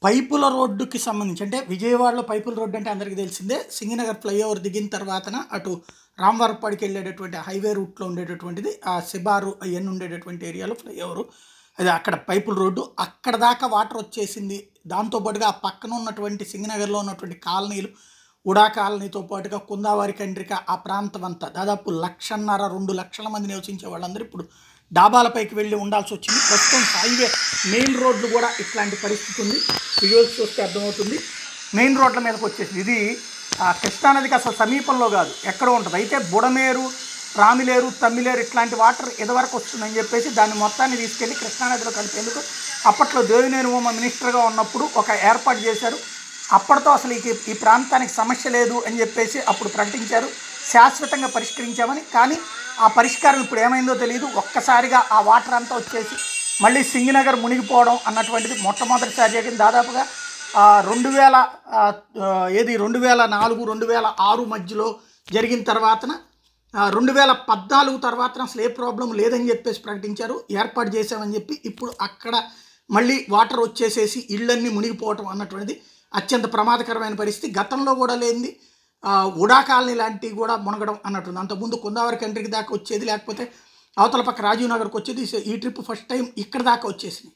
పైపుల రోడ్డుకి సంబంధించి అంటే విజయవాడలో పైపుల రోడ్డు అంటే అందరికీ తెలిసిందే. సింగనగర్ ఫ్లైఓవర్ దిగిన తర్వాతన అటు రామవరపాడికి వెళ్ళేటటువంటి హైవే రూట్లో ఉండేటటువంటిది ఆ శిబారు అవన్నీ ఉండేటటువంటి ఏరియాలో ఫ్లైఓవరు. అది అక్కడ పైపుల రోడ్డు. అక్కడ దాకా వాటర్ వచ్చేసింది. దాంతో పాటుగా ఆ పక్కన ఉన్నటువంటి సింగనగర్లో ఉన్నటువంటి కాలనీలు, ఉడా కాలనీతో పాటుగా కుందావారి కండ్రిక ఆ ప్రాంతం అంతా దాదాపు 1.5 2 లక్షల మంది నివసించే వాళ్ళందరూ ఇప్పుడు డాబాలపైకి వెళ్ళి ఉండాల్సి వచ్చింది. ప్రస్తుతం హైవే మెయిన్ రోడ్లు కూడా ఇట్లాంటి పరిస్థితి ఉంది. విజువల్స్ చూస్తే అర్థమవుతుంది. మెయిన్ రోడ్ల మీదకి వచ్చేసింది. ఇది కృష్ణానదికి అసలు సమీపంలో కాదు, ఎక్కడో ఉంటుంది. అయితే బుడమేరు, రామిలేరు, తమ్మిలేరు ఇట్లాంటి వాటర్ ఇదివరకు వస్తుందని చెప్పేసి దాన్ని మొత్తాన్ని తీసుకెళ్ళి కృష్ణానదిలో కలిపేందుకు అప్పట్లో దేవినేని ఉమ మినిస్టర్గా ఉన్నప్పుడు ఒక ఏర్పాటు చేశారు. అప్పటితో అసలు ఈ ప్రాంతానికి సమస్య లేదు అని చెప్పేసి అప్పుడు ప్రకటించారు. శాశ్వతంగా పరిష్కరించామని. కానీ ఆ పరిష్కారం ఇప్పుడు ఏమైందో తెలియదు. ఒక్కసారిగా ఆ వాటర్ అంతా వచ్చేసి మళ్ళీ సింగనగర్ మునిగిపోవడం అన్నటువంటిది మొట్టమొదటిసారి జరిగింది. దాదాపుగా 2004 2006 మధ్యలో జరిగిన తర్వాతన 2014 తర్వాతన అసలు ఏ ప్రాబ్లం లేదని చెప్పేసి ప్రకటించారు. ఏర్పాటు చేశామని చెప్పి ఇప్పుడు అక్కడ మళ్ళీ వాటర్ వచ్చేసేసి ఇళ్ళన్నీ మునిగిపోవటం అన్నటువంటిది అత్యంత ప్రమాదకరమైన పరిస్థితి. గతంలో కూడా లేనిది ఉడా కాలనీ లాంటివి కూడా మునగడం అన్నట్టుంది. అంతకుముందు కుందావరి కంట్రీకి దాకా వచ్చేది, లేకపోతే అవతల పక్క రాజీవ్ నగర్కి వచ్చేది. ఈ ట్రిప్ ఫస్ట్ టైం ఇక్కడ దాకా వచ్చేసింది.